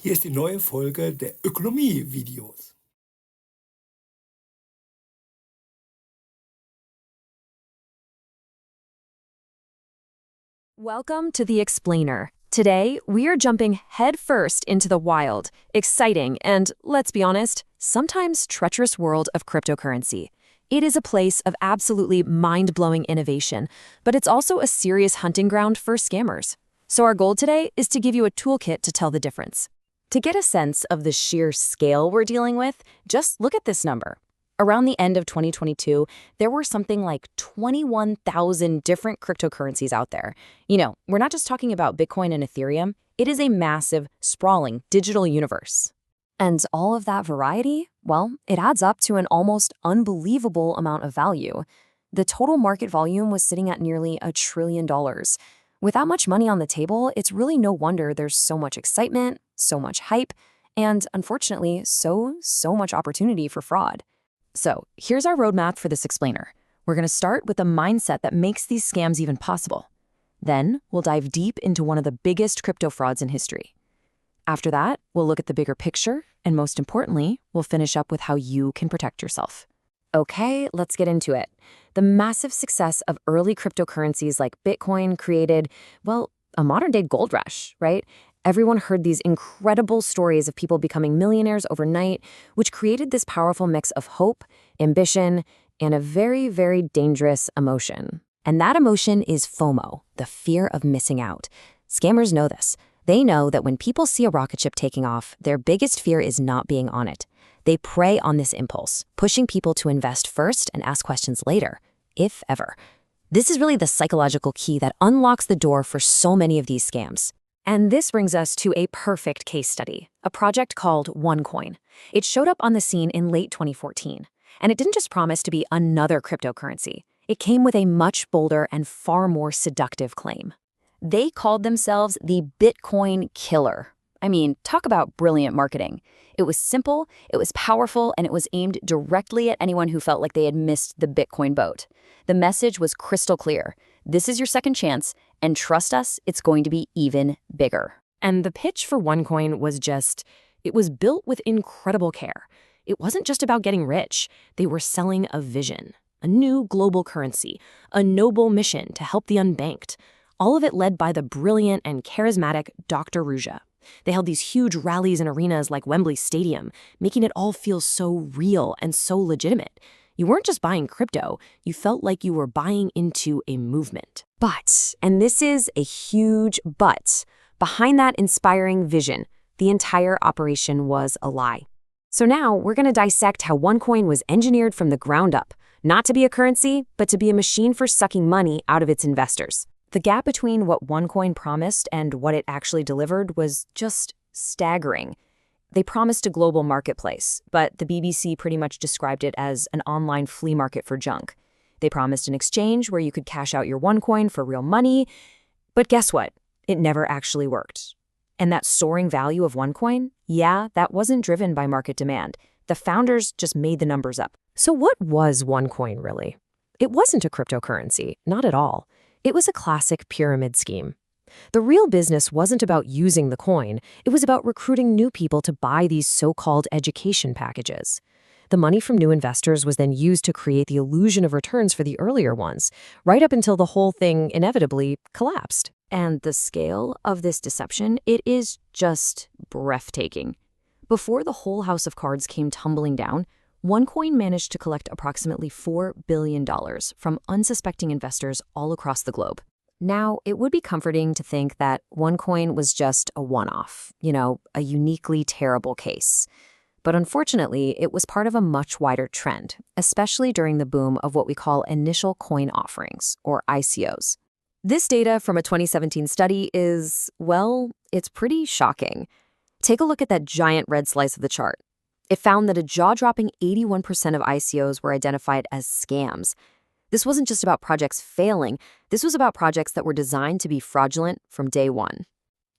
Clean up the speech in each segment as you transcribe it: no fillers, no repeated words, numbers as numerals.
Hier ist die neue Folge der Ökonomie-Videos. Welcome to The Explainer. Today, we are jumping headfirst into the wild, exciting, and, let's be honest, sometimes treacherous world of cryptocurrency. It is a place of absolutely mind-blowing innovation, but it's also a serious hunting ground for scammers. So our goal today is to give you a toolkit to tell the difference. To get a sense of the sheer scale we're dealing with, just look at this number. Around the end of 2022, there were something like 21,000 different cryptocurrencies out there. You know, we're not just talking about Bitcoin and Ethereum. It is a massive, sprawling digital universe. And all of that variety, well, it adds up to an almost unbelievable amount of value. The total market volume was sitting at nearly $1 trillion. With that much money on the table, it's really no wonder there's so much excitement, so much hype, and unfortunately, so much opportunity for fraud. So here's our roadmap for this explainer. We're going to start with the mindset that makes these scams even possible. Then we'll dive deep into one of the biggest crypto frauds in history. After that, we'll look at the bigger picture, and most importantly, we'll finish up with how you can protect yourself. Okay, let's get into it. The massive success of early cryptocurrencies like Bitcoin created, well, a modern-day gold rush, right? Everyone heard these incredible stories of people becoming millionaires overnight, which created this powerful mix of hope, ambition, and a very, very dangerous emotion. And that emotion is FOMO, the fear of missing out. Scammers know this. They know that when people see a rocket ship taking off, their biggest fear is not being on it. They prey on this impulse, pushing people to invest first and ask questions later, if ever. This is really the psychological key that unlocks the door for so many of these scams. And this brings us to a perfect case study, a project called OneCoin. It showed up on the scene in late 2014, and it didn't just promise to be another cryptocurrency. It came with a much bolder and far more seductive claim. They called themselves the Bitcoin Killer. I mean, talk about brilliant marketing. It was simple, it was powerful, and it was aimed directly at anyone who felt like they had missed the Bitcoin boat. The message was crystal clear. This is your second chance, and trust us, it's going to be even bigger. And the pitch for OneCoin was it was built with incredible care. It wasn't just about getting rich. They were selling a vision, a new global currency, a noble mission to help the unbanked. All of it led by the brilliant and charismatic Dr. Ruja. They held these huge rallies in arenas like Wembley Stadium, making it all feel so real and so legitimate. You weren't just buying crypto, you felt like you were buying into a movement. But, and this is a huge but, behind that inspiring vision, the entire operation was a lie. So now we're going to dissect how OneCoin was engineered from the ground up, not to be a currency, but to be a machine for sucking money out of its investors. The gap between what OneCoin promised and what it actually delivered was just staggering. They promised a global marketplace, but the BBC pretty much described it as an online flea market for junk. They promised an exchange where you could cash out your OneCoin for real money, but guess what? It never actually worked. And that soaring value of OneCoin, yeah, that wasn't driven by market demand. The founders just made the numbers up. So what was OneCoin really? It wasn't a cryptocurrency, not at all. It was a classic pyramid scheme. The real business wasn't about using the coin, it was about recruiting new people to buy these so-called education packages. The money from new investors was then used to create the illusion of returns for the earlier ones, right up until the whole thing inevitably collapsed. And the scale of this deception, it is just breathtaking. Before the whole house of cards came tumbling down, OneCoin managed to collect approximately $4 billion from unsuspecting investors all across the globe. Now, it would be comforting to think that OneCoin was just a one-off, a uniquely terrible case. But unfortunately, it was part of a much wider trend, especially during the boom of what we call initial coin offerings, or ICOs. This data from a 2017 study is, well, it's pretty shocking. Take a look at that giant red slice of the chart. It found that a jaw-dropping 81% of ICOs were identified as scams. This wasn't just about projects failing, this was about projects that were designed to be fraudulent from day one.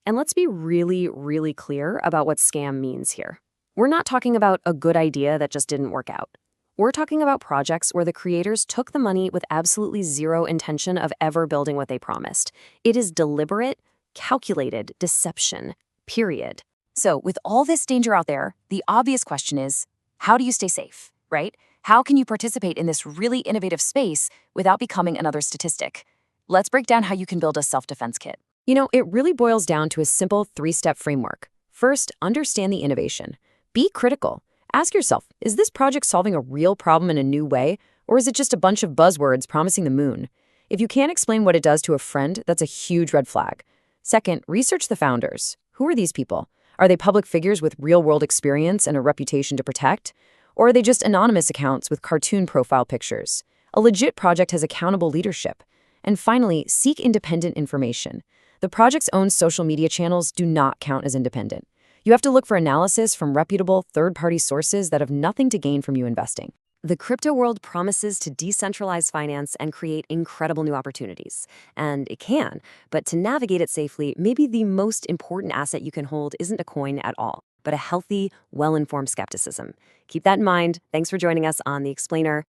And let's be really, really clear about what scam means here. We're not talking about a good idea that just didn't work out. We're talking about projects where the creators took the money with absolutely zero intention of ever building what they promised. It is deliberate, calculated deception, period. So, with all this danger out there, the obvious question is, how do you stay safe, right? How can you participate in this really innovative space without becoming another statistic? Let's break down how you can build a self-defense kit. It really boils down to a simple 3-step framework. First, understand the innovation. Be critical. Ask yourself, is this project solving a real problem in a new way, or is it just a bunch of buzzwords promising the moon? If you can't explain what it does to a friend, that's a huge red flag. Second, research the founders. Who are these people? Are they public figures with real-world experience and a reputation to protect? Or are they just anonymous accounts with cartoon profile pictures? A legit project has accountable leadership. And finally, seek independent information. The project's own social media channels do not count as independent. You have to look for analysis from reputable third-party sources that have nothing to gain from you investing. The crypto world promises to decentralize finance and create incredible new opportunities. And it can, but to navigate it safely, maybe the most important asset you can hold isn't a coin at all, but a healthy, well-informed skepticism. Keep that in mind. Thanks for joining us on The Explainer.